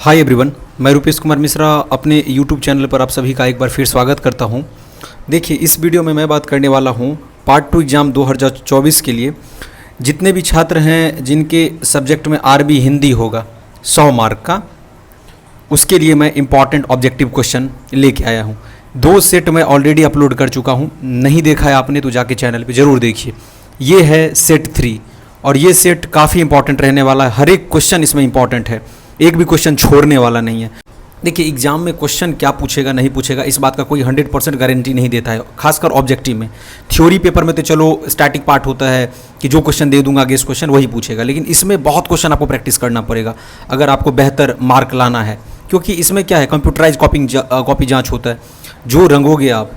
Hi everyone, मैं रुपेश कुमार मिश्रा अपने YouTube channel पर आप सभी का एक बार फिर स्वागत करता हूं। देखिए, इस वीडियो में मैं बात करने वाला हूं पार्ट 2 एग्ज़ाम 2024 के लिए जितने भी छात्र हैं जिनके सब्जेक्ट में आरबी हिंदी होगा 100 मार्क का, उसके लिए मैं इम्पॉर्टेंट ऑब्जेक्टिव क्वेश्चन लेके आया हूँ। 2 सेट मैं ऑलरेडी अपलोड कर चुका हूँ, नहीं देखा है आपने तो जाके चैनल पर ज़रूर देखिए। ये है सेट 3 और ये सेट काफ़ी इंपॉर्टेंट रहने वाला है। हर एक क्वेश्चन इसमें इंपॉर्टेंट है, एक भी क्वेश्चन छोड़ने वाला नहीं है। देखिए, एग्जाम में क्वेश्चन क्या पूछेगा नहीं पूछेगा इस बात का कोई 100% गारंटी नहीं देता है, खासकर ऑब्जेक्टिव में। थ्योरी पेपर में तो चलो स्टैटिक पार्ट होता है कि जो क्वेश्चन दे दूंगा गेस क्वेश्चन वही पूछेगा, लेकिन इसमें बहुत क्वेश्चन आपको प्रैक्टिस करना पड़ेगा अगर आपको बेहतर मार्क लाना है। क्योंकि इसमें क्या है, कंप्यूटराइज कॉपी जाँच होता है, जो रंगोगे आप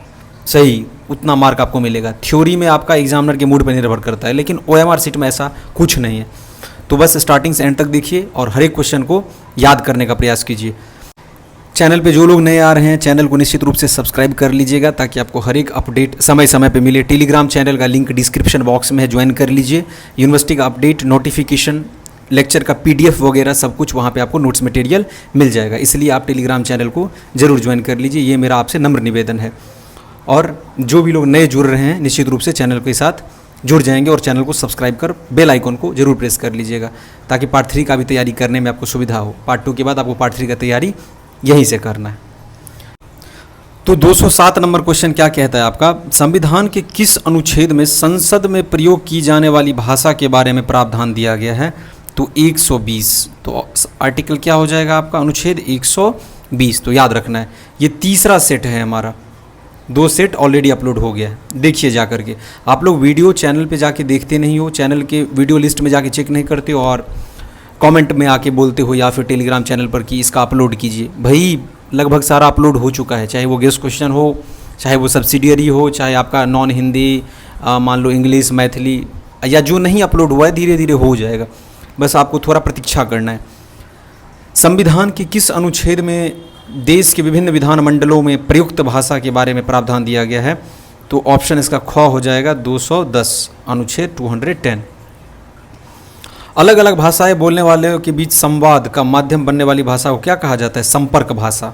सही उतना मार्क आपको मिलेगा। थ्योरी में आपका एग्जामिनर के मूड पर निर्भर करता है, लेकिन OMR सीट में ऐसा कुछ नहीं है। तो बस स्टार्टिंग से एंड तक देखिए और हर एक क्वेश्चन को याद करने का प्रयास कीजिए। चैनल पे जो लोग नए आ रहे हैं चैनल को निश्चित रूप से सब्सक्राइब कर लीजिएगा ताकि आपको हर एक अपडेट समय समय पे मिले। टेलीग्राम चैनल का लिंक डिस्क्रिप्शन बॉक्स में है, ज्वाइन कर लीजिए। यूनिवर्सिटी का अपडेट, नोटिफिकेशन, लेक्चर का PDF वगैरह सब कुछ वहाँ पे आपको नोट्स मटेरियल मिल जाएगा, इसलिए आप टेलीग्राम चैनल को ज़रूर ज्वाइन कर लीजिए। ये मेरा आपसे नम्र निवेदन है। और जो भी लोग नए जुड़ रहे हैं निश्चित रूप से चैनल के साथ जुड़ जाएंगे और चैनल को सब्सक्राइब कर बेल आइकन को जरूर प्रेस कर लीजिएगा ताकि पार्ट 3 का भी तैयारी करने में आपको सुविधा हो। पार्ट 2 के बाद आपको पार्ट 3 का तैयारी यहीं से करना है। तो 207 नंबर क्वेश्चन क्या कहता है आपका, संविधान के किस अनुच्छेद में संसद में प्रयोग की जाने वाली भाषा के बारे में प्रावधान दिया गया है? तो 120। तो आर्टिकल क्या हो जाएगा आपका, अनुच्छेद 120। तो याद रखना है, ये तीसरा सेट है हमारा। 2 सेट ऑलरेडी अपलोड हो गया है, देखिए जा करके। आप लोग वीडियो चैनल पे जाके देखते नहीं हो, चैनल के वीडियो लिस्ट में जाके चेक नहीं करते हो और कमेंट में आके बोलते हो या फिर टेलीग्राम चैनल पर कि इसका अपलोड कीजिए। भाई लगभग सारा अपलोड हो चुका है, चाहे वो गेस्ट क्वेश्चन हो, चाहे वो सब्सिडियरी हो, चाहे आपका नॉन हिंदी मान लो इंग्लिश, मैथिली, या जो नहीं अपलोड हुआ है धीरे धीरे हो जाएगा, बस आपको थोड़ा प्रतीक्षा करना है। संविधान के किस अनुच्छेद में देश के विभिन्न विधानमंडलों में प्रयुक्त भाषा के बारे में प्रावधान दिया गया है? तो ऑप्शन इसका ख हो जाएगा 210, अनुच्छेद 210। अलग अलग भाषाएं बोलने वालों के बीच संवाद का माध्यम बनने वाली भाषा को क्या कहा जाता है? संपर्क भाषा।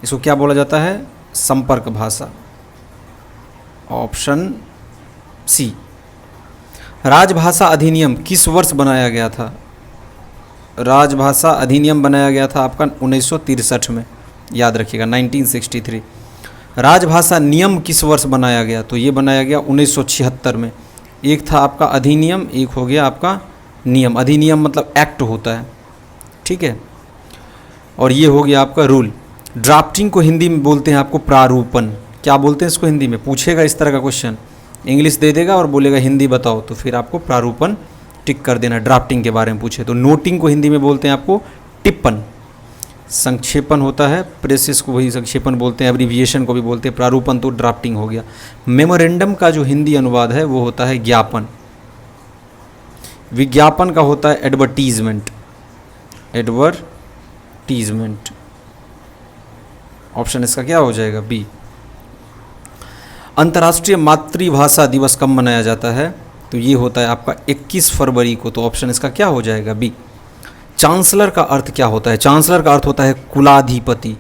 इसको क्या बोला जाता है? संपर्क भाषा। Option C. राजभाषा अधिनियम किस वर्ष बनाया गया था? राजभाषा अधिनियम बनाया गया था आपका 1963 में, याद रखिएगा 1963। राजभाषा नियम किस वर्ष बनाया गया? तो ये बनाया गया 1976 में। एक था आपका अधिनियम, एक हो गया आपका नियम। अधिनियम मतलब एक्ट होता है, ठीक है, और ये हो गया आपका रूल। ड्राफ्टिंग को हिंदी में बोलते हैं आपको प्रारूपण। क्या बोलते हैं इसको हिंदी में? पूछेगा इस तरह का क्वेश्चन, इंग्लिश दे देगा और बोलेगा हिंदी बताओ, तो फिर आपको प्रारूपण टिक कर देना। ड्राफ्टिंग के बारे में पूछे तो नोटिंग को हिंदी में बोलते हैं आपको टिप्पण। संक्षेपण होता है, प्रेसिस को वही संक्षेपण बोलते हैं, एब्रीविएशन को भी बोलते हैं। प्रारूपण तो ड्राफ्टिंग हो गया। मेमोरेंडम का जो हिंदी अनुवाद है वो होता है ज्ञापन। विज्ञापन का होता है एडवर्टीजमेंट। एडवर्टीजमेंट। ऑप्शन इसका क्या हो जाएगा? बी। अंतर्राष्ट्रीय मातृभाषा दिवस कब मनाया जाता है? तो ये होता है आपका 21 फरवरी को। तो ऑप्शन इसका क्या हो जाएगा? बी। चांसलर का अर्थ क्या होता है? चांसलर का अर्थ होता है कुलाधिपति।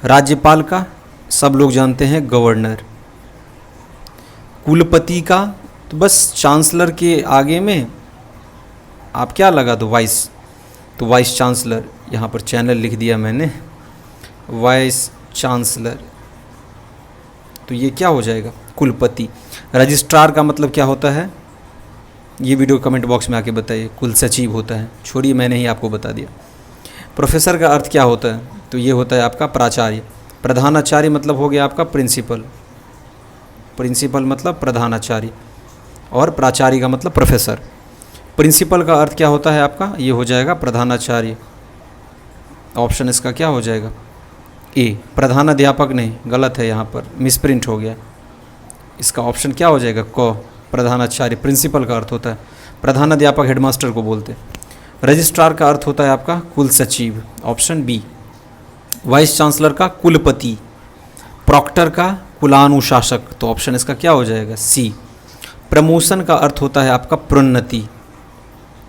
राज्यपाल का सब लोग जानते हैं गवर्नर। कुलपति का तो बस चांसलर के आगे में आप क्या लगा दो? वाइस। तो वाइस चांसलर, यहाँ पर चैनल लिख दिया मैंने, वाइस चांसलर। तो ये क्या हो जाएगा? कुलपति। रजिस्ट्रार का मतलब क्या होता है? ये वीडियो कमेंट बॉक्स में आके बताइए। कुल सचिव होता है, छोड़िए मैंने ही आपको बता दिया। प्रोफेसर का अर्थ क्या होता है? तो ये होता है आपका प्राचार्य। प्रधानाचार्य मतलब हो गया आपका प्रिंसिपल। प्रिंसिपल मतलब प्रधानाचार्य और प्राचार्य का मतलब प्रोफेसर। प्रिंसिपल का अर्थ क्या होता है आपका? ये हो जाएगा प्रधानाचार्य। ऑप्शन इसका क्या हो जाएगा? ए। प्रधानाध्यापक नहीं, गलत है, यहाँ पर मिसप्रिंट हो गया। इसका ऑप्शन क्या हो जाएगा? क। प्रधानाचार्य प्रिंसिपल का अर्थ होता है। प्रधानाध्यापक हेडमास्टर को बोलते हैं। रजिस्ट्रार का अर्थ होता है आपका कुल सचिव। Option B. वाइस चांसलर का कुलपति। प्रॉक्टर का कुलानुशासक। तो ऑप्शन इसका क्या हो जाएगा? सी। प्रमोशन का अर्थ होता है आपका प्रोन्नति।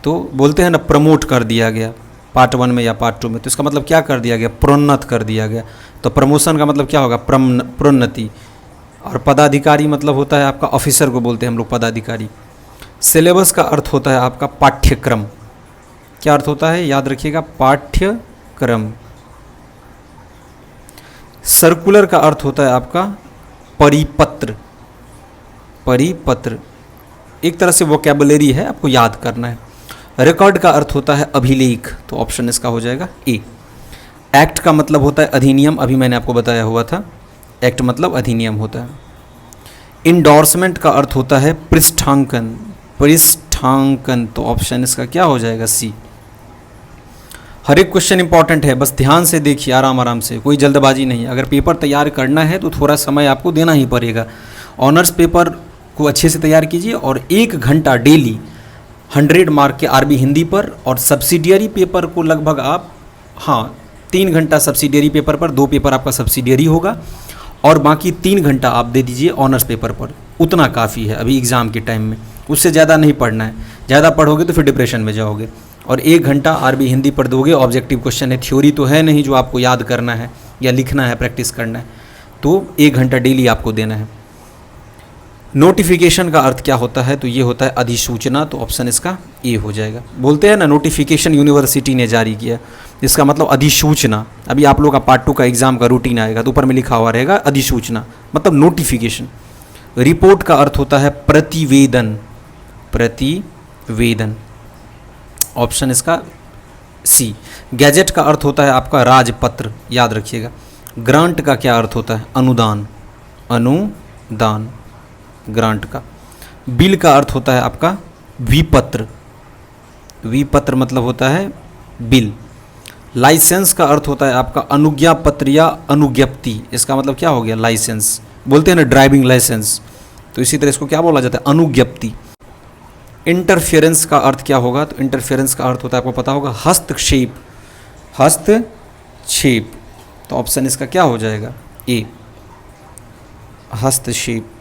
तो बोलते हैं ना प्रमोट कर दिया गया, पार्ट 1 में या पार्ट 2 में, तो इसका मतलब क्या कर दिया गया, प्रोन्नत कर दिया गया। तो प्रमोशन का मतलब क्या होगा, प्रोन्नति। और पदाधिकारी मतलब होता है आपका ऑफिसर को बोलते हैं हम लोग पदाधिकारी। सिलेबस का अर्थ होता है आपका पाठ्यक्रम। क्या अर्थ होता है, याद रखिएगा, पाठ्यक्रम। सर्कुलर का अर्थ होता है आपका परिपत्र। परिपत्र एक तरह से वोकैबुलरी है, आपको याद करना है। रिकॉर्ड का अर्थ होता है अभिलेख, तो ऑप्शन इसका हो जाएगा ए। एक्ट का मतलब होता है अधिनियम, अभी मैंने आपको बताया हुआ था, एक्ट मतलब अधिनियम होता है। इंडोर्समेंट का अर्थ होता है पृष्ठांकन। पृष्ठांकन, तो ऑप्शन इसका क्या हो जाएगा, सी। हर एक क्वेश्चन इंपॉर्टेंट है, बस ध्यान से देखिए, आराम आराम से, कोई जल्दबाजी नहीं। अगर पेपर तैयार करना है तो थोड़ा समय आपको देना ही पड़ेगा। ऑनर्स पेपर को अच्छे से तैयार कीजिए और 1 घंटा डेली 100 मार्क के आरबी हिंदी पर, और सब्सिडियरी पेपर को लगभग आप 3 घंटा सब्सिडियरी पेपर पर, 2 पेपर आपका सब्सिडियरी होगा, और बाकी 3 घंटा आप दे दीजिए ऑनर्स पेपर पर। उतना काफ़ी है अभी एग्ज़ाम के टाइम में, उससे ज़्यादा नहीं पढ़ना है। ज़्यादा पढ़ोगे तो फिर डिप्रेशन में जाओगे। और 1 घंटा आरबी हिंदी पर दोगे, ऑब्जेक्टिव क्वेश्चन है, थ्योरी तो है नहीं जो आपको याद करना है या लिखना है, प्रैक्टिस करना है, तो 1 घंटा डेली आपको देना है। नोटिफिकेशन का अर्थ क्या होता है, तो ये होता है अधिसूचना, तो ऑप्शन इसका ए हो जाएगा। बोलते हैं ना नोटिफिकेशन यूनिवर्सिटी ने जारी किया, इसका मतलब अधिसूचना। अभी आप लोग का पार्ट 2 का एग्जाम का रूटीन आएगा तो ऊपर में लिखा हुआ रहेगा अधिसूचना, मतलब नोटिफिकेशन। रिपोर्ट का अर्थ होता है प्रतिवेदन। प्रतिवेदन, ऑप्शन इसका सी। गैजेट का अर्थ होता है आपका राजपत्र, याद रखिएगा। ग्रांट का क्या अर्थ होता है, अनुदान। अनुदान ग्रांट का। बिल का अर्थ होता है आपका विपत्र। विपत्र मतलब होता है बिल। लाइसेंस का अर्थ होता है आपका अनुज्ञा पत्र या अनुज्ञप्ति, इसका मतलब क्या हो गया, लाइसेंस। बोलते हैं ना ड्राइविंग लाइसेंस, तो इसी तरह इसको क्या बोला जाता है, अनुज्ञप्ति। इंटरफेरेंस का अर्थ क्या होगा, तो इंटरफेरेंस का अर्थ होता है, आपको पता होगा, हस्तक्षेप। हस्तक्षेप, तो ऑप्शन इसका क्या हो जाएगा, ए, हस्तक्षेप।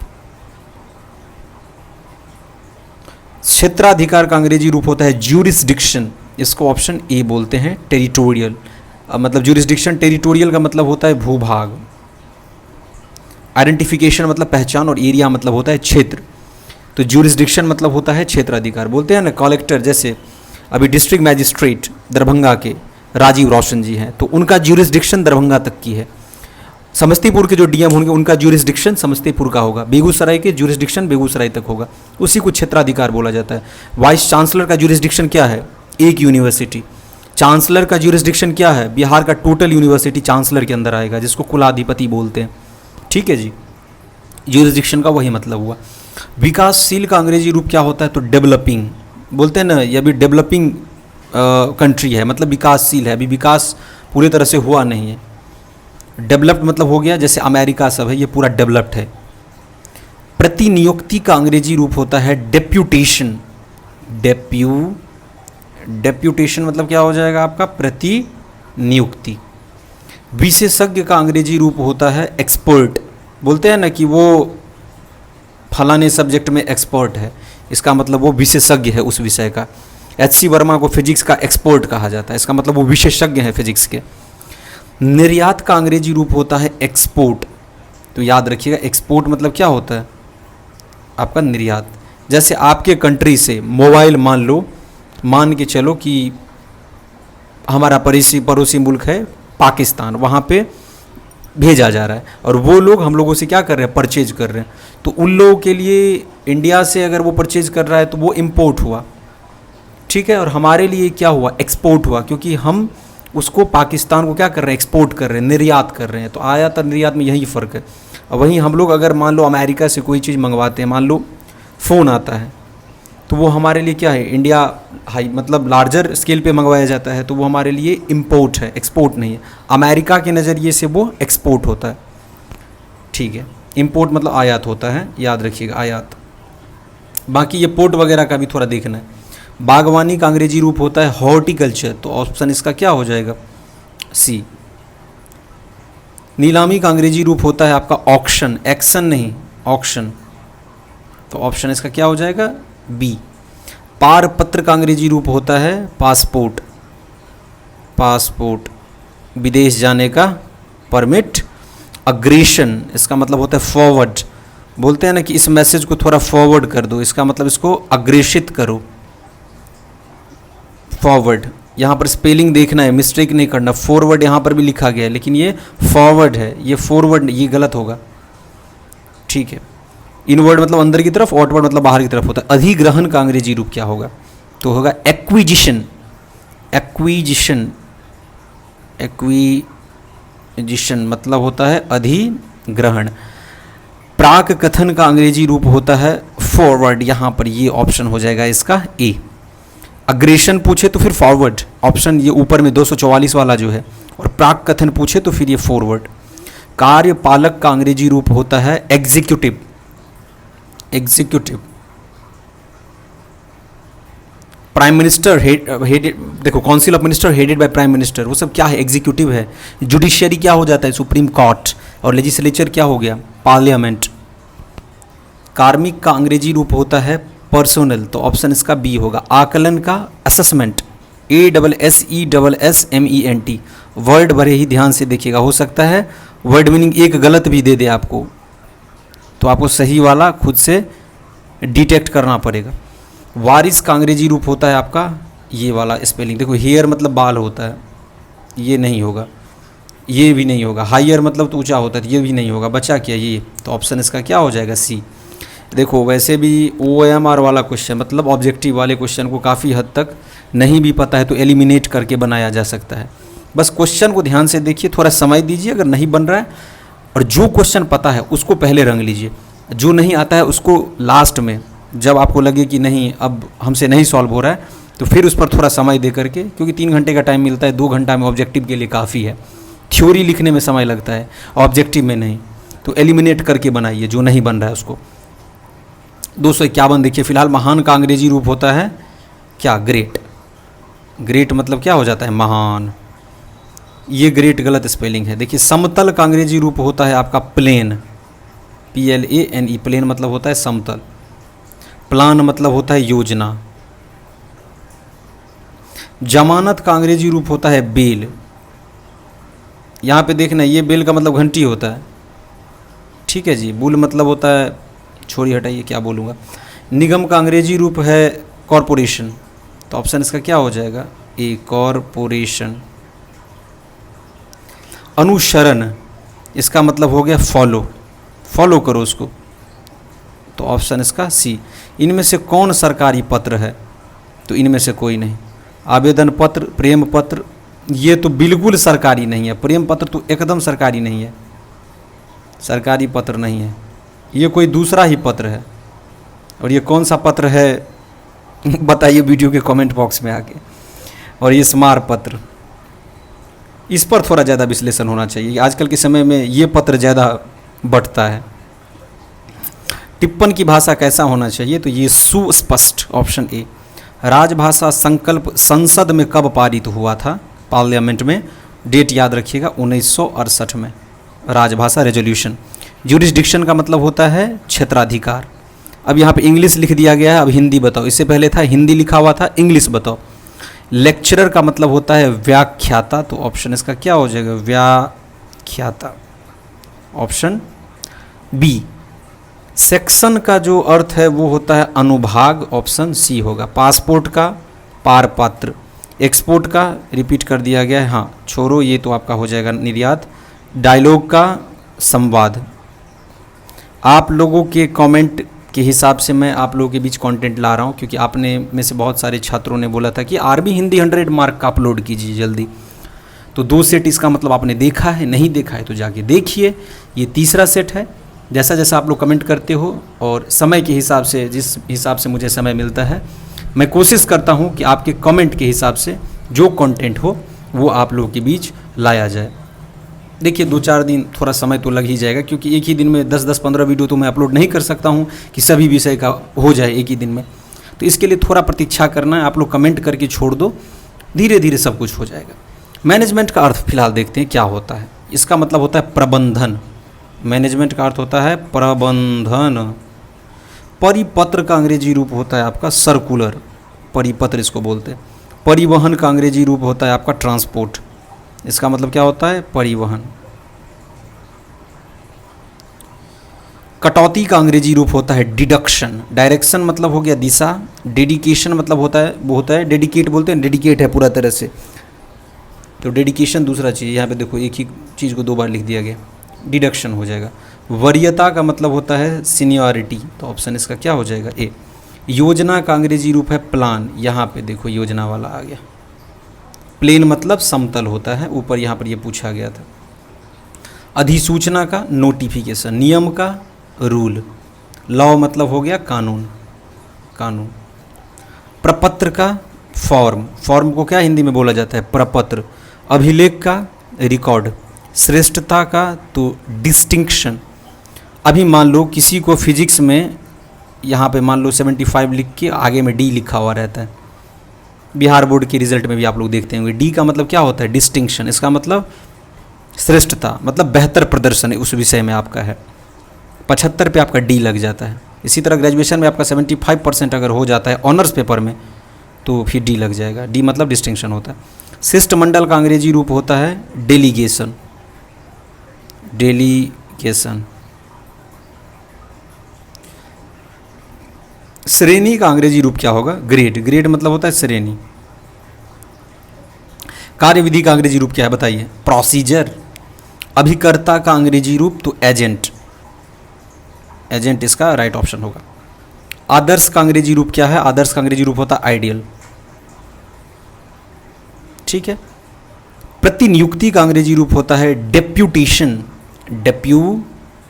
क्षेत्राधिकार का अंग्रेजी रूप होता है ज्यूरिसडिक्शन, इसको ऑप्शन ए बोलते हैं टेरिटोरियल। मतलब ज्यूरिसडिक्शन, टेरिटोरियल का मतलब होता है भूभाग। आइडेंटिफिकेशन मतलब पहचान, और एरिया मतलब होता है क्षेत्र। तो ज्यूरिसडिक्शन मतलब होता है क्षेत्राधिकार। बोलते हैं ना कलेक्टर, जैसे अभी डिस्ट्रिक्ट मैजिस्ट्रेट दरभंगा के राजीव रोशन जी हैं, तो उनका ज्यूरिसडिक्शन दरभंगा तक की है। समस्तीपुर के जो डीएम होंगे उनका ज्यूरिसडिक्शन समस्तीपुर का होगा। बेगूसराय के ज्यूरिसडिक्शन बेगूसराय तक होगा, उसी को क्षेत्राधिकार बोला जाता है। वाइस चांसलर का ज्यूरिसडिक्शन क्या है, एक यूनिवर्सिटी। चांसलर का ज्यूरिसडिक्शन क्या है, बिहार का टोटल यूनिवर्सिटी चांसलर के अंदर आएगा, जिसको कुलाधिपति बोलते हैं। ठीक है जी, ज्यूरिसडिक्शन का वही मतलब हुआ। विकासशील का अंग्रेजी रूप क्या होता है, तो डेवलपिंग। बोलते हैं ना ये अभी डेवलपिंग कंट्री है, मतलब विकासशील है, अभी विकास पूरी तरह से हुआ नहीं है। डेवलप्ड मतलब हो गया, जैसे अमेरिका सब है, ये पूरा डेवलप्ड है। प्रतिनियुक्ति का अंग्रेजी रूप होता है डेप्यूटेशन। डेप्यूटेशन मतलब क्या हो जाएगा आपका, प्रतिनियुक्ति। विशेषज्ञ का अंग्रेजी रूप होता है एक्सपर्ट। बोलते हैं ना कि वो फलाने सब्जेक्ट में एक्सपर्ट है, इसका मतलब वो विशेषज्ञ है उस विषय का। एच.सी. वर्मा को फिजिक्स का एक्सपर्ट कहा जाता है, इसका मतलब वो विशेषज्ञ हैं फिजिक्स के। निर्यात का अंग्रेजी रूप होता है एक्सपोर्ट। तो याद रखिएगा, एक्सपोर्ट मतलब क्या होता है आपका, निर्यात। जैसे आपके कंट्री से मोबाइल मान के चलो कि हमारा पड़ोसी मुल्क है पाकिस्तान, वहाँ पे भेजा जा रहा है, और वो लोग हम लोगों से क्या कर रहे हैं, परचेज कर रहे हैं। तो उन लोगों के लिए इंडिया से अगर वो परचेज कर रहा है तो वो इम्पोर्ट हुआ, ठीक है, और हमारे लिए क्या हुआ, एक्सपोर्ट हुआ, क्योंकि हम उसको पाकिस्तान को क्या कर रहे हैं, एक्सपोर्ट कर रहे हैं, निर्यात कर रहे हैं। तो आयात और निर्यात में यही फ़र्क है। और वहीं हम लोग अगर मान लो अमेरिका से कोई चीज़ मंगवाते हैं, मान लो फ़ोन आता है, तो वो हमारे लिए क्या है, इंडिया हाई मतलब लार्जर स्केल पे मंगवाया जाता है, तो वो हमारे लिए इम्पोर्ट है, एक्सपोर्ट नहीं है। अमेरिका के नज़रिए से वो एक्सपोर्ट होता है, ठीक है। इम्पोर्ट मतलब आयात होता है, याद रखिएगा, आयात। बाकी ये पोर्ट वगैरह का भी थोड़ा देखना है। बागवानी का अंग्रेजी रूप होता है हॉर्टिकल्चर, तो ऑप्शन इसका क्या हो जाएगा, सी। नीलामी का अंग्रेजी रूप होता है आपका ऑक्शन, एक्शन नहीं, ऑक्शन, तो ऑप्शन इसका क्या हो जाएगा, बी। पारपत्र का अंग्रेजी रूप होता है पासपोर्ट। पासपोर्ट, विदेश जाने का परमिट। अग्रेशन इसका मतलब होता है फॉरवर्ड, बोलते हैं ना कि इस मैसेज को थोड़ा फॉरवर्ड कर दो, इसका मतलब इसको अग्रेषित करो, फॉरवर्ड। यहाँ पर स्पेलिंग देखना है, मिस्टेक नहीं करना। फॉरवर्ड यहाँ पर भी लिखा गया है लेकिन ये फॉरवर्ड है, ये फॉरवर्ड, ये गलत होगा, ठीक है। इनवर्ड मतलब अंदर की तरफ, आउटवर्ड मतलब बाहर की तरफ होता है। अधिग्रहण का अंग्रेजी रूप क्या होगा? तो होगा एक्विजिशन। एक्विजिशन, एक्विजिशन मतलब होता है अधिग्रहण। प्राक कथन का अंग्रेजी रूप होता है फॉरवर्ड, यहाँ पर ये ऑप्शन हो जाएगा इसका ए। अग्रेशन पूछे तो फिर फॉरवर्ड, ऑप्शन ये ऊपर में 244 वाला जो है, और प्राक कथन पूछे तो फिर ये फॉरवर्ड। कार्यपालक का अंग्रेजी रूप होता है executive. Executive. Prime minister headed, देखो council of minister headed by prime minister, वो सब क्या है? एग्जीक्यूटिव है। जुडिशियरी क्या हो जाता है? Supreme court. और लेजिस्लेचर क्या हो गया? पार्लियामेंट। कार्मिक का अंग्रेजी रूप होता है पर्सोनल, तो ऑप्शन इसका बी होगा। आकलन का असेसमेंट, ASSESSMENT, वर्ड बड़े ही ध्यान से देखिएगा, हो सकता है वर्ड मीनिंग एक गलत भी दे दे आपको, तो आपको सही वाला खुद से डिटेक्ट करना पड़ेगा। वारिस का अंग्रेजी रूप होता है आपका ये वाला स्पेलिंग, देखो हेयर मतलब बाल होता है, ये नहीं होगा, ये भी नहीं होगा। हायर मतलब तो ऊंचा होता है, ये भी नहीं होगा। बचा क्या ये? तो ऑप्शन इसका क्या हो जाएगा? सी। देखो वैसे भी OMR वाला क्वेश्चन मतलब ऑब्जेक्टिव वाले क्वेश्चन को काफ़ी हद तक नहीं भी पता है तो एलिमिनेट करके बनाया जा सकता है। बस क्वेश्चन को ध्यान से देखिए, थोड़ा समय दीजिए अगर नहीं बन रहा है, और जो क्वेश्चन पता है उसको पहले रंग लीजिए, जो नहीं आता है उसको लास्ट में, जब आपको लगे कि नहीं अब हमसे नहीं सॉल्व हो रहा है, तो फिर उस पर थोड़ा समय दे करके, क्योंकि 3 घंटे का टाइम मिलता है, 2 घंटा में ऑब्जेक्टिव के लिए काफ़ी है। थ्योरी लिखने में समय लगता है, ऑब्जेक्टिव में नहीं, तो एलिमिनेट करके बनाइए जो नहीं बन रहा है उसको। 251 देखिए, फिलहाल महान का अंग्रेजी रूप होता है क्या? ग्रेट। ग्रेट मतलब क्या हो जाता है? महान। ये ग्रेट गलत स्पेलिंग है। देखिए समतल का अंग्रेजी रूप होता है आपका प्लेन, PLANE, प्लेन मतलब होता है समतल। प्लान मतलब होता है योजना। जमानत का अंग्रेजी रूप होता है बेल। यहाँ पे देखना, ये बेल का मतलब घंटी होता है, ठीक है जी। बुल मतलब होता है, छोड़ी हटाइए क्या बोलूँगा। निगम का अंग्रेजी रूप है कॉरपोरेशन, तो ऑप्शन इसका क्या हो जाएगा? ए, कॉरपोरेशन। अनुसरण, इसका मतलब हो गया फॉलो, फॉलो करो उसको, तो ऑप्शन इसका सी। इनमें से कौन सरकारी पत्र है? तो इनमें से कोई नहीं। आवेदन पत्र, प्रेम पत्र, ये तो बिल्कुल सरकारी नहीं है। प्रेम पत्र तो एकदम सरकारी नहीं है, सरकारी पत्र नहीं है, ये कोई दूसरा ही पत्र है। और ये कौन सा पत्र है बताइए वीडियो के कमेंट बॉक्स में आके। और ये स्मार पत्र, इस पर थोड़ा ज़्यादा विश्लेषण होना चाहिए, आजकल के समय में ये पत्र ज़्यादा बढ़ता है। टिप्पण की भाषा कैसा होना चाहिए? तो ये सुस्पष्ट, ऑप्शन ए। राजभाषा संकल्प संसद में कब पारित हुआ था? पार्लियामेंट में। डेट याद रखिएगा 1968 में, राजभाषा रेजोल्यूशन। ज्यूरिसडिक्शन का मतलब होता है क्षेत्राधिकार। अब यहाँ पे इंग्लिश लिख दिया गया है, अब हिंदी बताओ। इससे पहले था हिंदी लिखा हुआ था, इंग्लिश बताओ। लेक्चरर का मतलब होता है व्याख्याता, तो ऑप्शन इसका क्या हो जाएगा? व्याख्याता, ऑप्शन बी। सेक्शन का जो अर्थ है वो होता है अनुभाग, ऑप्शन सी होगा। पासपोर्ट का पारपत्र। एक्सपोर्ट का रिपीट कर दिया गया है, हाँ छोड़ो, ये तो आपका हो जाएगा निर्यात। डायलॉग का संवाद। आप लोगों के कमेंट के हिसाब से मैं आप लोगों के बीच कंटेंट ला रहा हूँ, क्योंकि आपने में से बहुत सारे छात्रों ने बोला था कि आरबी हिंदी 100 मार्क का अपलोड कीजिए जल्दी। तो 2 सेट इसका मतलब आपने देखा है, नहीं देखा है तो जाके देखिए। ये तीसरा सेट है। जैसा जैसा आप लोग कमेंट करते हो और समय के हिसाब से, जिस हिसाब से मुझे समय मिलता है, मैं कोशिश करता हूँ कि आपके कमेंट के हिसाब से जो कंटेंट हो वो आप लोगों के बीच लाया जाए। देखिए 2-4 दिन थोड़ा समय तो लग ही जाएगा, क्योंकि एक ही दिन में 10-15 वीडियो तो मैं अपलोड नहीं कर सकता हूँ कि सभी विषय का हो जाए एक ही दिन में। तो इसके लिए थोड़ा प्रतीक्षा करना है, आप लोग कमेंट करके छोड़ दो, धीरे धीरे सब कुछ हो जाएगा। मैनेजमेंट का अर्थ फिलहाल देखते हैं क्या होता है। इसका मतलब होता है प्रबंधन। मैनेजमेंट का अर्थ होता है प्रबंधन। परिपत्र का अंग्रेजी रूप होता है आपका सर्कुलर, परिपत्र इसको बोलते हैं। परिवहन का अंग्रेजी रूप होता है आपका ट्रांसपोर्ट। इसका मतलब क्या होता है? परिवहन। कटौती का अंग्रेजी रूप होता है डिडक्शन। डायरेक्शन मतलब हो गया दिशा, डेडिकेशन मतलब होता है, वो होता है डेडिकेट, बोलते हैं डेडिकेट है पूरा तरह से, तो डेडिकेशन दूसरा चीज़। यहाँ पे देखो एक ही चीज़ को दो बार लिख दिया गया, डिडक्शन हो जाएगा। वरीयता का मतलब होता है सीनियरिटी, तो ऑप्शन इसका क्या हो जाएगा? ए। योजना का अंग्रेजी रूप है प्लान। यहाँ पे देखो योजना वाला आ गया। प्लेन मतलब समतल होता है, ऊपर यहाँ पर ये पूछा गया था। अधिसूचना का नोटिफिकेशन, नियम का रूल, लॉ मतलब हो गया कानून, कानून। प्रपत्र का फॉर्म, फॉर्म को क्या हिंदी में बोला जाता है? प्रपत्र। अभिलेख का रिकॉर्ड, श्रेष्ठता का तो डिस्टिंक्शन। अभी मान लो किसी को फिजिक्स में यहाँ पे मान लो 75 लिख के आगे में डी लिखा हुआ रहता है, बिहार बोर्ड के रिजल्ट में भी आप लोग देखते होंगे। डी का मतलब क्या होता है? डिस्टिंक्शन। इसका मतलब श्रेष्ठता, मतलब बेहतर प्रदर्शन उस विषय में आपका है। 75 पे आपका डी लग जाता है। इसी तरह ग्रेजुएशन में आपका 75% अगर हो जाता है ऑनर्स पेपर में तो फिर डी लग जाएगा। डी मतलब डिस्टिंक्शन होता है। शिष्टमंडल का अंग्रेजी रूप होता है डेलीगेशन, डेलीगेशन। श्रेणी का अंग्रेजी रूप क्या होगा? ग्रेड, ग्रेड मतलब होता है श्रेणी। कार्यविधि का अंग्रेजी रूप क्या है बताइए? प्रोसीजर। अभिकर्ता का अंग्रेजी रूप तो एजेंट, एजेंट इसका राइट ऑप्शन होगा। आदर्श का अंग्रेजी रूप क्या है? आदर्श का अंग्रेजी रूप होता है आइडियल, ठीक है। प्रतिनियुक्ति का अंग्रेजी रूप होता है डेप्यूटेशन,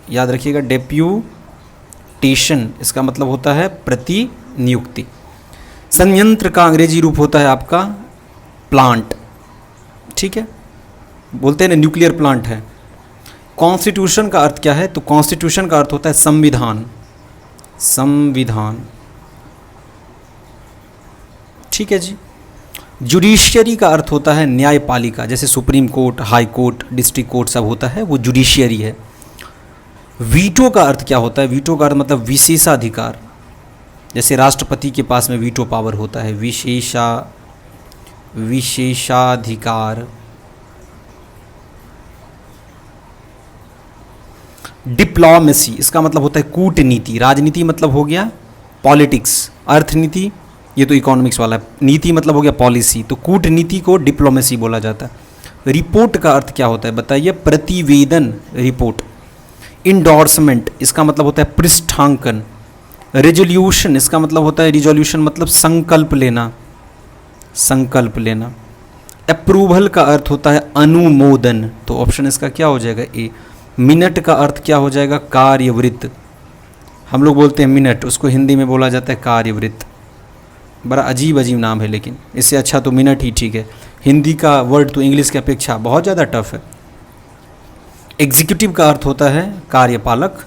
याद रखिएगा डेप्यूटेशन, इसका मतलब होता है प्रतिनियुक्ति। संयंत्र का अंग्रेजी रूप होता है आपका प्लांट, ठीक है, बोलते हैं ना न्यूक्लियर प्लांट है। कॉन्स्टिट्यूशन का अर्थ क्या है? तो कॉन्स्टिट्यूशन का अर्थ होता है संविधान, संविधान, ठीक है जी। जुडिशियरी का अर्थ होता है न्यायपालिका, जैसे supreme court, high court, district court सब होता है, वो जुडिशियरी है। वीटो का अर्थ क्या होता है? वीटो का अर्थ मतलब विशेषाधिकार, जैसे राष्ट्रपति के पास में वीटो पावर होता है, विशेषाधिकार। डिप्लोमेसी, इसका मतलब होता है कूटनीति। राजनीति मतलब हो गया पॉलिटिक्स, अर्थनीति ये तो इकोनॉमिक्स वाला है, नीति मतलब हो गया पॉलिसी, तो कूटनीति को डिप्लोमेसी बोला जाता है। रिपोर्ट का अर्थ क्या होता है बताइए? प्रतिवेदन, रिपोर्ट। इंडोर्समेंट, इसका मतलब होता है पृष्ठांकन। रेजोल्यूशन, इसका मतलब होता है रिजोल्यूशन मतलब संकल्प लेना, संकल्प लेना। अप्रूवल का अर्थ होता है अनुमोदन, तो ऑप्शन इसका क्या हो जाएगा? ए। मिनट का अर्थ क्या हो जाएगा? कार्यवृत्त। हम लोग बोलते हैं मिनट, उसको हिंदी में बोला जाता है कार्यवृत्त। बड़ा अजीब अजीब नाम है, लेकिन इससे अच्छा तो मिनट ही ठीक है। हिंदी का वर्ड तो इंग्लिश की अपेक्षा बहुत ज़्यादा टफ है। एग्जीक्यूटिव का अर्थ होता है कार्यपालक।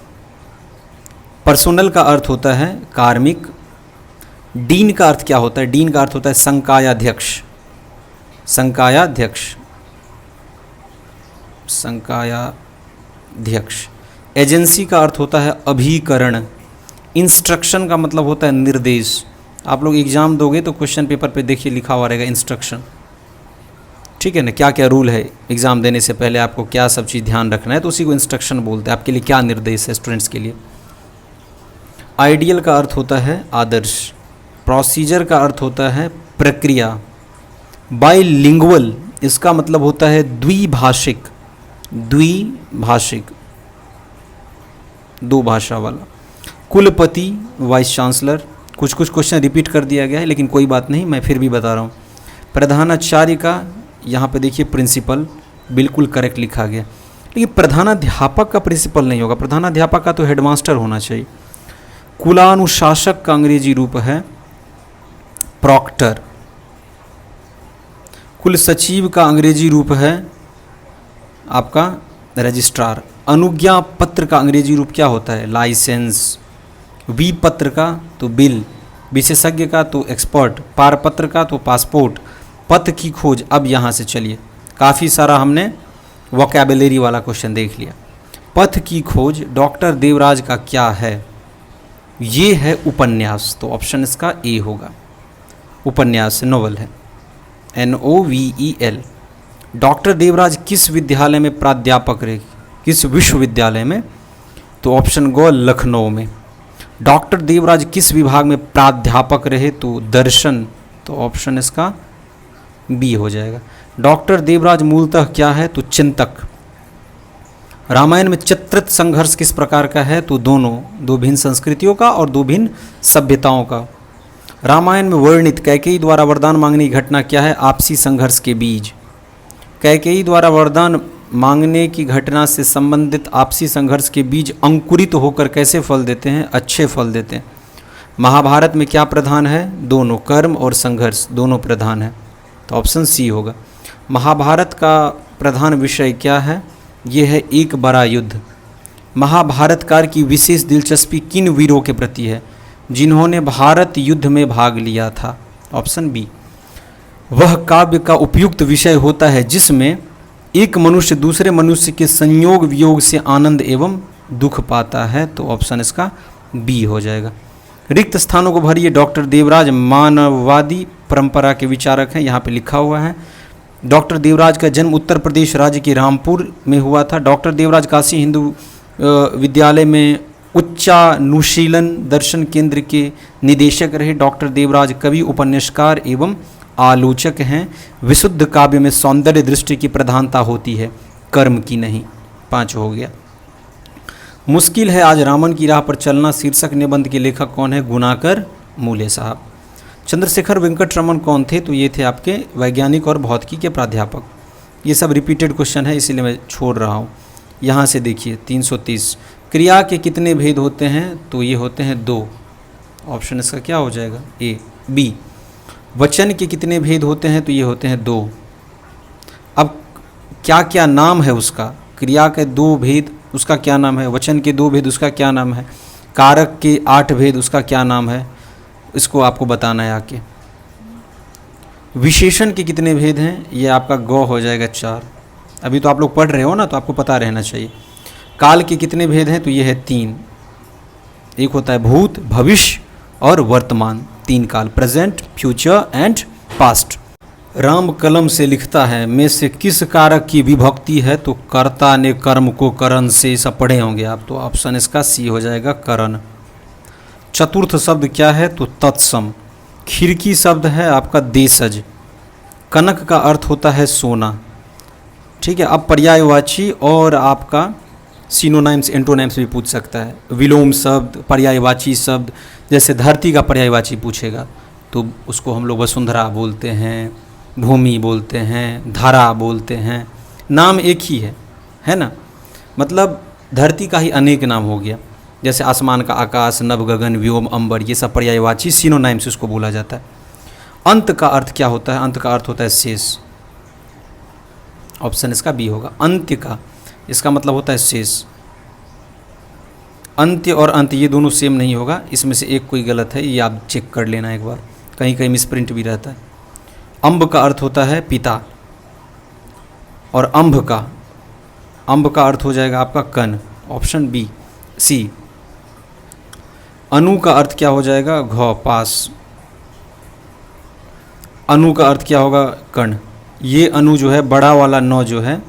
पर्सोनल का अर्थ होता है कार्मिक। डीन का अर्थ क्या होता है? डीन का अर्थ होता है संकायाध्यक्ष, संकायाध्यक्ष, संकायाध्यक्ष। एजेंसी का अर्थ होता है अभिकरण। इंस्ट्रक्शन का मतलब होता है निर्देश। आप लोग एग्ज़ाम दोगे तो क्वेश्चन पेपर पे देखिए लिखा हुआ रहेगा इंस्ट्रक्शन, ठीक है ना, क्या क्या रूल है एग्ज़ाम देने से पहले आपको क्या सब चीज़ ध्यान रखना है, तो उसी को इंस्ट्रक्शन बोलते हैं। आपके लिए क्या निर्देश है स्टूडेंट्स के लिए। आइडियल का अर्थ होता है आदर्श। प्रोसीजर का अर्थ होता है प्रक्रिया। बाइलिंगुअल, इसका मतलब होता है द्विभाषिक, द्विभाषिक, दो भाषा वाला। कुलपति, वाइस चांसलर। कुछ कुछ क्वेश्चन रिपीट कर दिया गया है, लेकिन कोई बात नहीं, मैं फिर भी बता रहा हूँ। प्रधानाचार्य का यहाँ पे देखिए प्रिंसिपल, बिल्कुल करेक्ट लिखा गया, लेकिन प्रधानाध्यापक का प्रिंसिपल नहीं होगा। प्रधानाध्यापक का तो हेडमास्टर होना चाहिए। कुलानुशासक का अंग्रेजी रूप है प्रॉक्टर। कुल सचिव का अंग्रेजी रूप है आपका रजिस्ट्रार। अनुज्ञा पत्र का अंग्रेजी रूप क्या होता है? लाइसेंस। विपत्र का तो बिल, विशेषज्ञ का तो एक्सपर्ट, पारपत्र का तो पासपोर्ट। पथ की खोज, अब यहाँ से चलिए काफ़ी सारा हमने वोकैबुलरी वाला क्वेश्चन देख लिया। पथ की खोज डॉक्टर देवराज का क्या है? ये है उपन्यास, तो ऑप्शन इसका ए होगा। उपन्यास नोवेल है। NOVEL। डॉक्टर देवराज किस विद्यालय में प्राध्यापक रहे, किस विश्वविद्यालय में? तो ऑप्शन ग लखनऊ में। डॉक्टर देवराज किस विभाग में प्राध्यापक रहे? तो दर्शन, तो ऑप्शन इसका बी हो जाएगा। डॉक्टर देवराज मूलतः क्या है? तो चिंतक। रामायण में चित्रित संघर्ष किस प्रकार का है? तो दोनों, दो भिन्न संस्कृतियों का और दो भिन्न सभ्यताओं का। रामायण में वर्णित कैकेयी द्वारा वरदान मांगने की घटना क्या है? आपसी संघर्ष के बीज। कैकेयी द्वारा वरदान मांगने की घटना से संबंधित आपसी संघर्ष के बीज अंकुरित होकर कैसे फल देते हैं? अच्छे फल देते हैं। महाभारत में क्या प्रधान है? दोनों, कर्म और संघर्ष दोनों प्रधान है, तो ऑप्शन सी होगा। महाभारत का प्रधान विषय क्या है? यह है एक बड़ा युद्ध। महाभारत काल की विशेष दिलचस्पी किन वीरों के प्रति है? जिन्होंने भारत युद्ध में भाग लिया था, ऑप्शन बी। वह काव्य का उपयुक्त विषय होता है जिसमें एक मनुष्य दूसरे मनुष्य के संयोग वियोग से आनंद एवं दुख पाता है, तो ऑप्शन इसका बी हो जाएगा। रिक्त स्थानों को भरिए। डॉक्टर देवराज मानववादी परंपरा के विचारक हैं, यहाँ पे लिखा हुआ है। डॉक्टर देवराज का जन्म उत्तर प्रदेश राज्य के रामपुर में हुआ था। डॉक्टर देवराज काशी हिंदू विद्यालय में उच्चानुशीलन दर्शन केंद्र के निदेशक रहे। डॉक्टर देवराज कवि, उपन्यासकार एवं आलोचक हैं। विशुद्ध काव्य में सौंदर्य दृष्टि की प्रधानता होती है, कर्म की नहीं। 5 हो गया। मुश्किल है आज रामन की राह पर चलना शीर्षक निबंध के लेखक कौन है? गुणाकर मूले साहब। चंद्रशेखर वेंकट रमन कौन थे? तो ये थे आपके वैज्ञानिक और भौतिकी के प्राध्यापक। ये सब रिपीटेड क्वेश्चन है, इसीलिए मैं छोड़ रहा हूँ। यहाँ से देखिए 330। क्रिया के कितने भेद होते हैं? तो ये होते हैं 2। ऑप्शन इसका क्या हो जाएगा? ए। बी। वचन के कितने भेद होते हैं? तो ये होते हैं 2। अब क्या क्या नाम है उसका? क्रिया के 2 भेद, उसका क्या नाम है? वचन के 2 भेद, उसका क्या नाम है? कारक के 8 भेद, उसका क्या नाम है? इसको आपको बताना है आके। विशेषण के कितने भेद हैं? ये आपका गौ हो जाएगा 4। अभी तो आप लोग पढ़ रहे हो ना, तो आपको पता रहना चाहिए। काल के कितने भेद हैं? तो ये है 3। एक होता है भूत, भविष्य और वर्तमान। 3 काल, present, future and past. Ram कलम से लिखता है में से किस कारक की विभक्ति है? तो कर्ता ने कर्म को करण से, सब पढ़े होंगे आप, तो ऑप्शन इसका सी हो जाएगा, करण। चतुर्थ शब्द क्या है? तो तत्सम। खिड़की शब्द है आपका देशज। कनक का अर्थ होता है सोना। ठीक है। अब पर्यायवाची और आपका सिनोनाइम्स एंटोनाइम्स भी पूछ सकता है। विलोम शब्द, पर्यायवाची शब्द, जैसे धरती का पर्यायवाची पूछेगा तो उसको हम लोग वसुंधरा बोलते हैं, भूमि बोलते हैं, धारा बोलते हैं। नाम एक ही है ना? मतलब धरती का ही अनेक नाम हो गया। जैसे आसमान का आकाश, नभ, गगन, व्योम, अंबर, ये सब पर्यायवाची सिनोनाइम्स उसको बोला जाता है। अंत का अर्थ क्या होता है? अंत का अर्थ होता है शेष। ऑप्शन इसका बी होगा। अंत्य का, इसका मतलब होता है शेष। अंत्य और अंत ये दोनों सेम नहीं होगा, इसमें से एक कोई गलत है, ये आप चेक कर लेना एक बार, कहीं कहीं मिसप्रिंट भी रहता है। अम्ब का अर्थ होता है पिता, और अंब का अर्थ हो जाएगा आपका कण। ऑप्शन बी, सी। अनु का अर्थ क्या हो जाएगा? घ, पास। अनु का अर्थ क्या होगा? कण। ये अनु जो है, बड़ा वाला नौ जो है,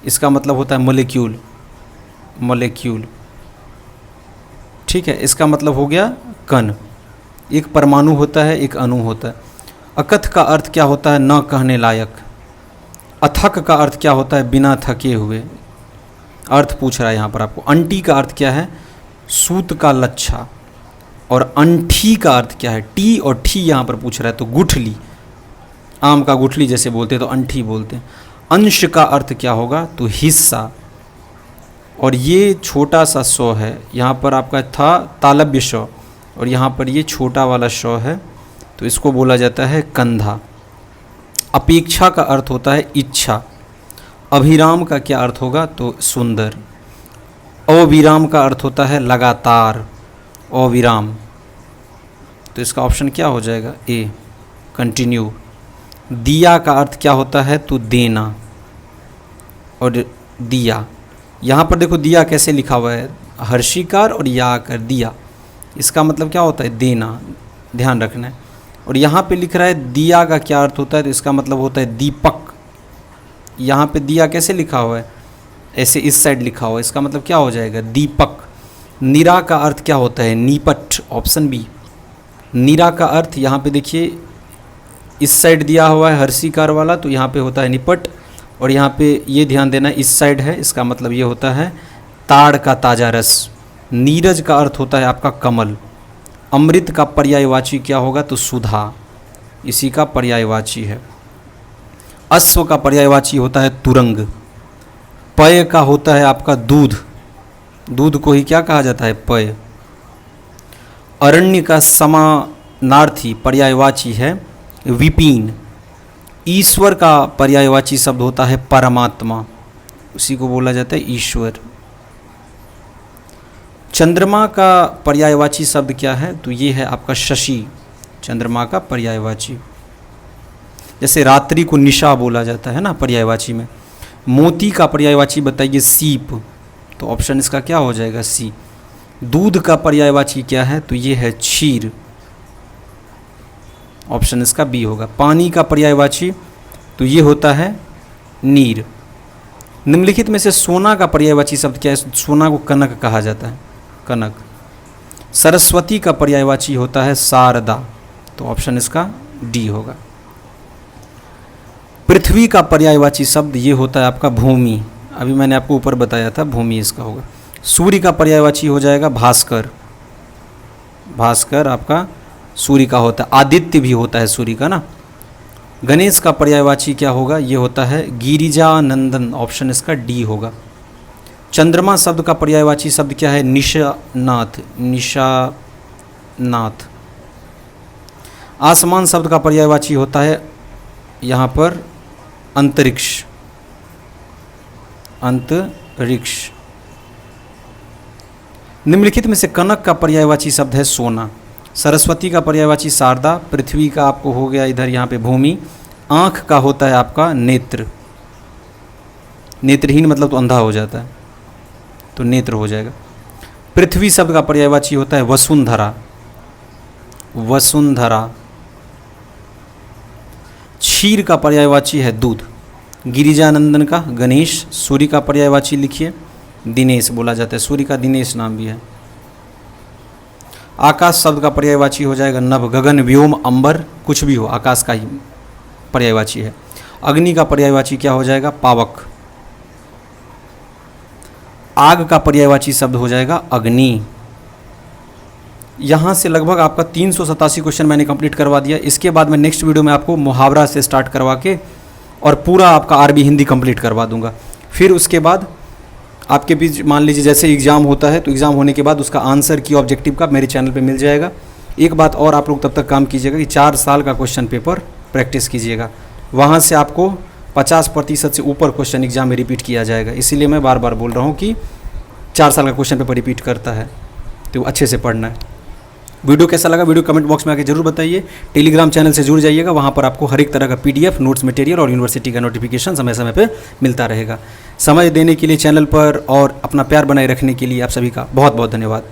इसका मतलब होता है मॉलिक्यूल। ठीक है, इसका मतलब हो गया कण। एक परमाणु होता है, एक अणु होता है। अकथ का अर्थ क्या होता है? न कहने लायक। अथक का अर्थ क्या होता है? बिना थके हुए। अर्थ पूछ रहा है यहाँ पर आपको। अंटी का अर्थ क्या है? सूत का लच्छा। और अंठी का अर्थ क्या है? टी और ठी यहाँ पर पूछ रहा है, तो गुठली, आम का गुठली जैसे बोलते हैं तो अंठी बोलते हैं। अंश का अर्थ क्या होगा? तो हिस्सा। और ये छोटा सा शौ है, यहाँ पर आपका था तालव्य शौ, और यहाँ पर ये छोटा वाला शौ है, तो इसको बोला जाता है कंधा। अपेक्षा का अर्थ होता है इच्छा। अभिराम का क्या अर्थ होगा? तो सुंदर। अविराम का अर्थ होता है लगातार, अविराम। तो इसका ऑप्शन क्या हो जाएगा? ए, कंटिन्यू। दिया का अर्थ क्या होता है? तो देना। और दिया, यहाँ पर देखो दिया कैसे लिखा हुआ है, हर्षिकार और या कर दिया, इसका मतलब क्या होता है? देना, ध्यान रखना है। और यहाँ पे लिख रहा है दिया का क्या अर्थ होता है, तो इसका मतलब होता है दीपक। यहाँ पे दिया कैसे लिखा हुआ है, ऐसे इस साइड लिखा हुआ है, इसका मतलब क्या हो जाएगा, दीपक। नीरा का अर्थ क्या होता है, नीपट, ऑप्शन बी। नीरा का अर्थ यहाँ पे देखिए इस साइड दिया हुआ है हर्षिकार वाला, तो यहाँ पे होता है निपट, और यहाँ पे ये ध्यान देना इस साइड है, इसका मतलब ये होता है ताड़ का ताज़ा रस। नीरज का अर्थ होता है आपका कमल। अमृत का पर्यायवाची क्या होगा, तो सुधा, इसी का पर्यायवाची है। अश्व का पर्यायवाची होता है तुरंग। पय का होता है आपका दूध, दूध को ही क्या कहा जाता है, पय। अरण्य का समानार्थी पर्यायवाची है विपिन। ईश्वर का पर्यायवाची शब्द होता है परमात्मा, उसी को बोला जाता है ईश्वर। चंद्रमा का पर्यायवाची शब्द क्या है, तो ये है आपका शशि, चंद्रमा का पर्यायवाची। जैसे रात्रि को निशा बोला जाता है ना पर्यायवाची में। मोती का पर्यायवाची बताइए सीप, तो ऑप्शन इसका क्या हो जाएगा, सी। दूध का पर्यायवाची क्या है, तो ये है क्षीर, ऑप्शन इसका बी होगा। पानी का पर्यायवाची तो ये होता है नीर। निम्नलिखित में से सोना का पर्यायवाची शब्द क्या है, सोना को कनक कहा जाता है, कनक। सरस्वती का पर्यायवाची होता है शारदा, तो ऑप्शन इसका डी होगा। पृथ्वी का पर्यायवाची शब्द ये होता है आपका भूमि, अभी मैंने आपको ऊपर बताया था, भूमि इसका होगा। सूर्य का पर्यायवाची हो जाएगा भास्कर, भास्कर आपका सूर्य का होता है। आदित्य भी होता है सूर्य का ना। गणेश का पर्यायवाची क्या होगा, ये होता है गिरिजानंदन, ऑप्शन इसका डी होगा। चंद्रमा शब्द का पर्यायवाची शब्द क्या है, निशानाथ, निशानाथ। आसमान शब्द का पर्यायवाची होता है यहाँ पर अंतरिक्ष, अंतरिक्ष। निम्नलिखित में से कनक का पर्यायवाची शब्द है सोना। सरस्वती का पर्यायवाची शारदा। पृथ्वी का आपको हो गया इधर यहाँ पे भूमि। आँख का होता है आपका नेत्र, नेत्रहीन मतलब तो अंधा हो जाता है, तो नेत्र हो जाएगा। पृथ्वी शब्द का पर्यायवाची होता है वसुंधरा, वसुंधरा। क्षीर का पर्यायवाची है दूध। गिरिजानंदन का गणेश। सूर्य का पर्यायवाची लिखिए दिनेश बोला जाता है, सूर्य का दिनेश नाम भी है। आकाश शब्द का पर्यायवाची हो जाएगा नभ। गगन, व्योम, अंबर, कुछ भी हो, आकाश का ही पर्यायवाची है। अग्नि का पर्यायवाची क्या हो जाएगा, पावक। आग का पर्यायवाची शब्द हो जाएगा अग्नि। यहाँ से लगभग आपका 387 क्वेश्चन मैंने कंप्लीट करवा दिया। इसके बाद मैं नेक्स्ट वीडियो में आपको मुहावरा से स्टार्ट करवा के और पूरा आपका आरबी हिंदी कंप्लीट करवा दूंगा। फिर उसके बाद आपके बीच मान लीजिए जैसे एग्ज़ाम होता है, तो एग्ज़ाम होने के बाद उसका आंसर की ऑब्जेक्टिव का मेरे चैनल पे मिल जाएगा। एक बात और आप लोग तब तक काम कीजिएगा कि 4 साल का क्वेश्चन पेपर प्रैक्टिस कीजिएगा, वहाँ से आपको 50% से ऊपर क्वेश्चन एग्जाम में रिपीट किया जाएगा। इसीलिए मैं बार बार बोल रहा हूँ कि 4 साल का क्वेश्चन पेपर रिपीट करता है, तो अच्छे से पढ़ना है। वीडियो कैसा लगा, वीडियो कमेंट बॉक्स में आके जरूर बताइए। टेलीग्राम चैनल से जुड़ जाइएगा, वहाँ पर आपको हर एक तरह का PDF, नोट्स, मटेरियल और यूनिवर्सिटी का नोटिफिकेशन समय समय पे मिलता रहेगा। समय देने के लिए चैनल पर और अपना प्यार बनाए रखने के लिए आप सभी का बहुत बहुत धन्यवाद।